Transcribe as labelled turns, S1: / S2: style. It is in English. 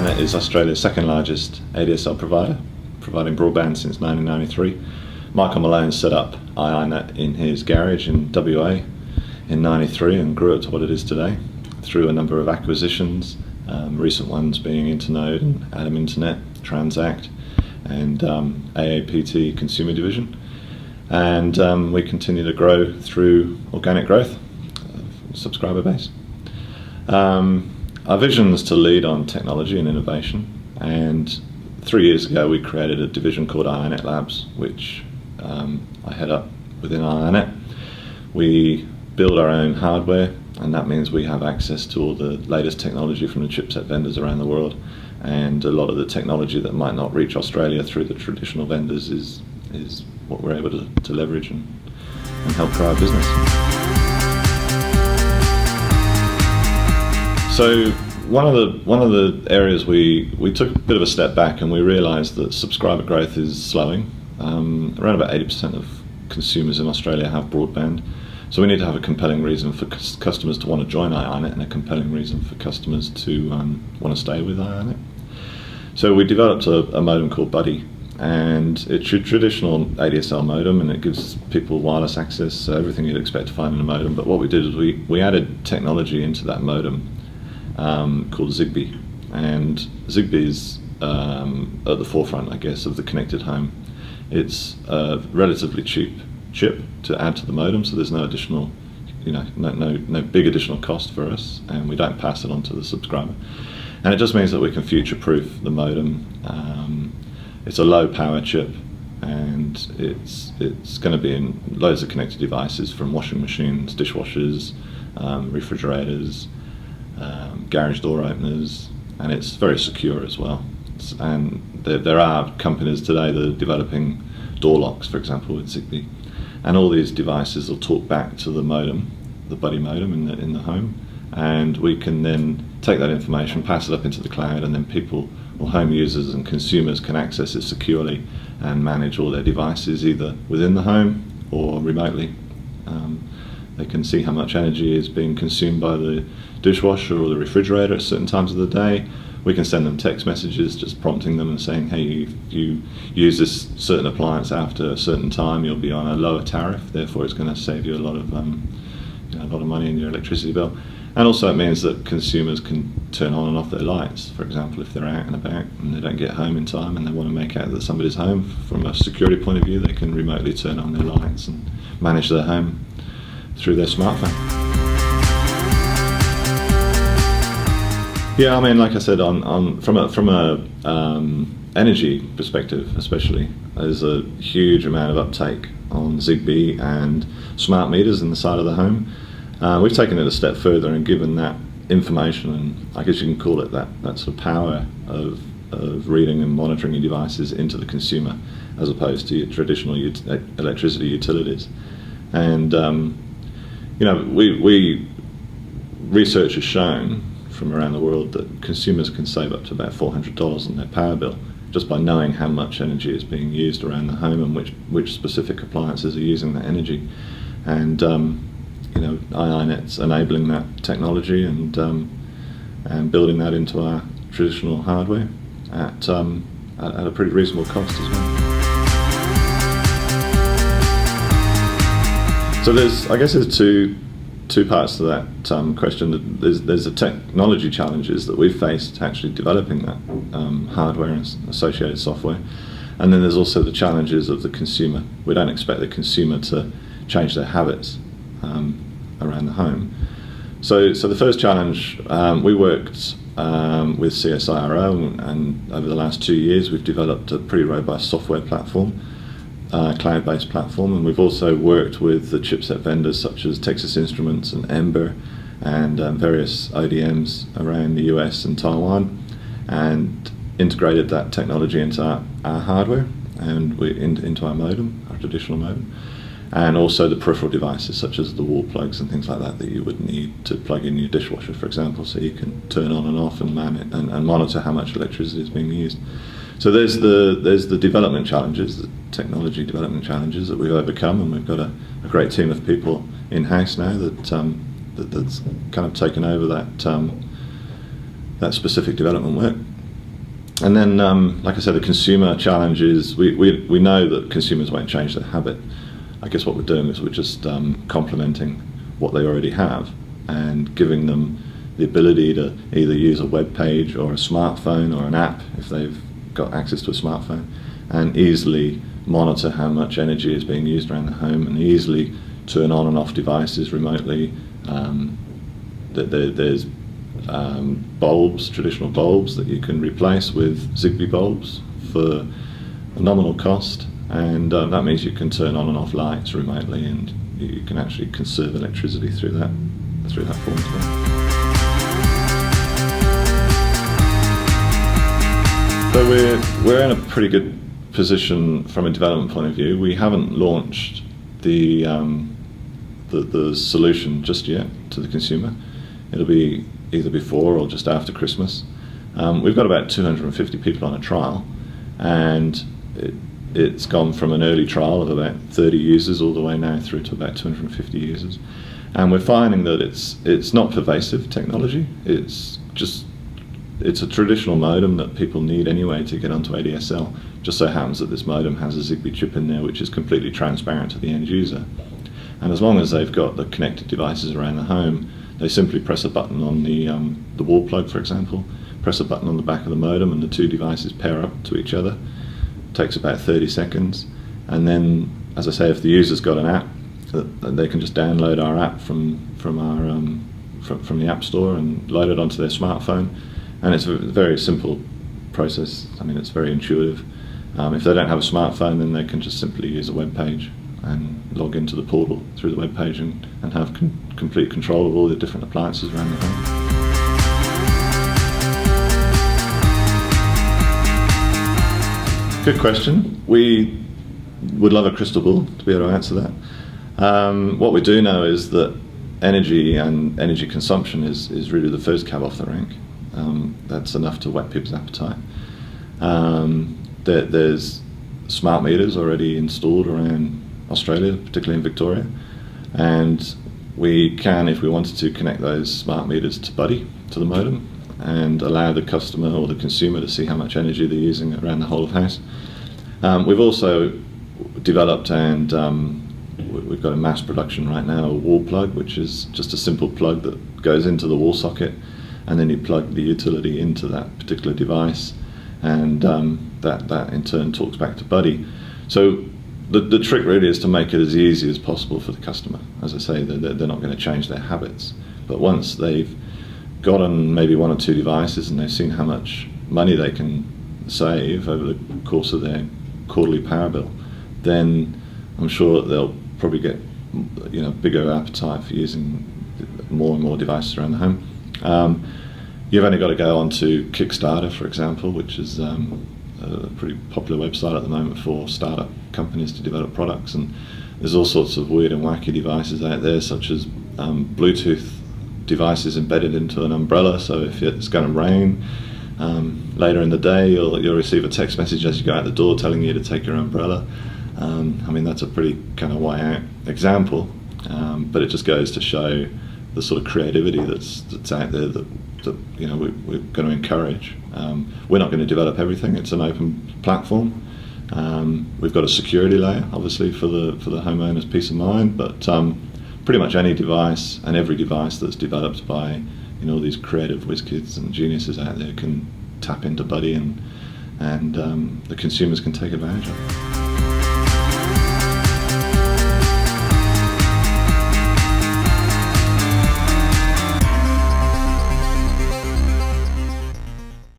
S1: iiNet is Australia's second largest ADSL provider, providing broadband since 1993. Michael Malone set up iiNet in his garage in WA in '93 and grew it to what it is today through a number of acquisitions, recent ones being Internode and Adam Internet, Transact, and AAPT Consumer Division. And we continue to grow through organic growth, subscriber base. Our vision is to lead on technology and innovation, and 3 years ago we created a division called iiNet Labs, which I head up within iiNet. We build our own hardware, and that means we have access to all the latest technology from the chipset vendors around the world, and a lot of the technology that might not reach Australia through the traditional vendors is what we're able to leverage and help grow our business. So one of the areas we took a bit of a step back, and we realised that subscriber growth is slowing. Around about 80% of consumers in Australia have broadband, so we need to have a compelling reason for customers to want to join iiNet and a compelling reason for customers to want to stay with iiNet. So we developed a modem called Budii, and it's a traditional ADSL modem, and it gives people wireless access, so everything you'd expect to find in a modem. But what we did is we added technology into that modem called Zigbee, and Zigbee is at the forefront, I guess, of the connected home. It's a relatively cheap chip to add to the modem, so there's no additional, no big additional cost for us, and we don't pass it on to the subscriber. And it just means that we can future-proof the modem. It's a low-power chip, and it's going to be in loads of connected devices, from washing machines, dishwashers, refrigerators, garage door openers, and it's very secure as well. And there are companies today that are developing door locks, for example, with Zigbee, and all these devices will talk back to the modem, the Budii modem in the home, and we can then take that information, pass it up into the cloud, and then people, or home users and consumers, can access it securely and manage all their devices either within the home or remotely. They can see how much energy is being consumed by the dishwasher or the refrigerator at certain times of the day. We can send them text messages just prompting them and saying, hey, if you use this certain appliance after a certain time, you'll be on a lower tariff, therefore it's going to save you a lot of money in your electricity bill. And also it means that consumers can turn on and off their lights. For example, if they're out and about and they don't get home in time and they want to make out that somebody's home, from a security point of view, they can remotely turn on their lights and manage their home through their smartphone. Yeah, I mean, like I said, from a energy perspective, especially, there's a huge amount of uptake on Zigbee and smart meters in the side of the home. We've taken it a step further and given that information, and I guess you can call it that sort of power of reading and monitoring your devices into the consumer, as opposed to your traditional electricity utilities. And research has shown from around the world that consumers can save up to about $400 on their power bill just by knowing how much energy is being used around the home and which specific appliances are using that energy. And iiNet's enabling that technology and building that into our traditional hardware at a pretty reasonable cost as well. So there's two parts to that question. There's the technology challenges that we've faced actually developing that hardware and associated software, and then there's also the challenges of the consumer. We don't expect the consumer to change their habits around the home. So the first challenge, we worked with CSIRO, and over the last 2 years we've developed a pretty robust software platform, cloud-based platform, and we've also worked with the chipset vendors such as Texas Instruments and Ember and various ODMs around the US and Taiwan, and integrated that technology into our hardware and into our modem, our traditional modem, and also the peripheral devices such as the wall plugs and things like that you would need to plug in your dishwasher, for example, so you can turn on and off and monitor how much electricity is being used. So there's the development challenges, the technology development challenges that we've overcome, and we've got a great team of people in-house now that's kind of taken over that specific development work. And then, like I said, the consumer challenge is we know that consumers won't change their habit. I guess what we're doing is we're just complementing what they already have and giving them the ability to either use a web page or a smartphone or an app if they've got access to a smartphone, and easily monitor how much energy is being used around the home and easily turn on and off devices remotely. There's bulbs, traditional bulbs that you can replace with Zigbee bulbs for a nominal cost, and that means you can turn on and off lights remotely, and you can actually conserve electricity through that form as well. So we're in a pretty good position from a development point of view. We haven't launched the solution just yet to the consumer. It'll be either before or just after Christmas. We've got about 250 people on a trial, and it's gone from an early trial of about 30 users all the way now through to about 250 users. And we're finding that it's not pervasive technology. It's a traditional modem that people need anyway to get onto ADSL. Just so happens that this modem has a Zigbee chip in there which is completely transparent to the end user. And as long as they've got the connected devices around the home, they simply press a button on the wall plug, for example, press a button on the back of the modem, and the two devices pair up to each other. It takes about 30 seconds. And then, as I say, if the user's got an app, they can just download our app from the App Store and load it onto their smartphone. And it's a very simple process. I mean, it's very intuitive. If they don't have a smartphone, then they can just simply use a web page and log into the portal through the web page and have complete control of all the different appliances around the home. Good question. We would love a crystal ball to be able to answer that. What we do know is that energy and energy consumption is really the first cab off the rank. That's enough to whet people's appetite. There's smart meters already installed around Australia, particularly in Victoria, and we can, if we wanted to, connect those smart meters to Budii, to the modem, and allow the customer or the consumer to see how much energy they're using around the whole of house. We've also developed, and we've got a mass production right now, a wall plug, which is just a simple plug that goes into the wall socket, and then you plug the utility into that particular device, and that in turn talks back to Budii. So the trick really is to make it as easy as possible for the customer. As I say, they're not going to change their habits, but once they've gotten maybe one or two devices and they've seen how much money they can save over the course of their quarterly power bill, then I'm sure that they'll probably get bigger appetite for using more and more devices around the home. You've only got to go onto Kickstarter, for example, which is a pretty popular website at the moment for startup companies to develop products, and there's all sorts of weird and wacky devices out there, such as Bluetooth devices embedded into an umbrella, so if it's going to rain later in the day, you'll receive a text message as you go out the door telling you to take your umbrella. I mean, that's a pretty kind of way out example, but it just goes to show the sort of creativity that's out there that we're going to encourage. We're not going to develop everything. It's an open platform. We've got a security layer, obviously, for the homeowner's peace of mind, but pretty much any device and every device that's developed by all these creative whiz kids and geniuses out there can tap into Budii, and the consumers can take advantage of it.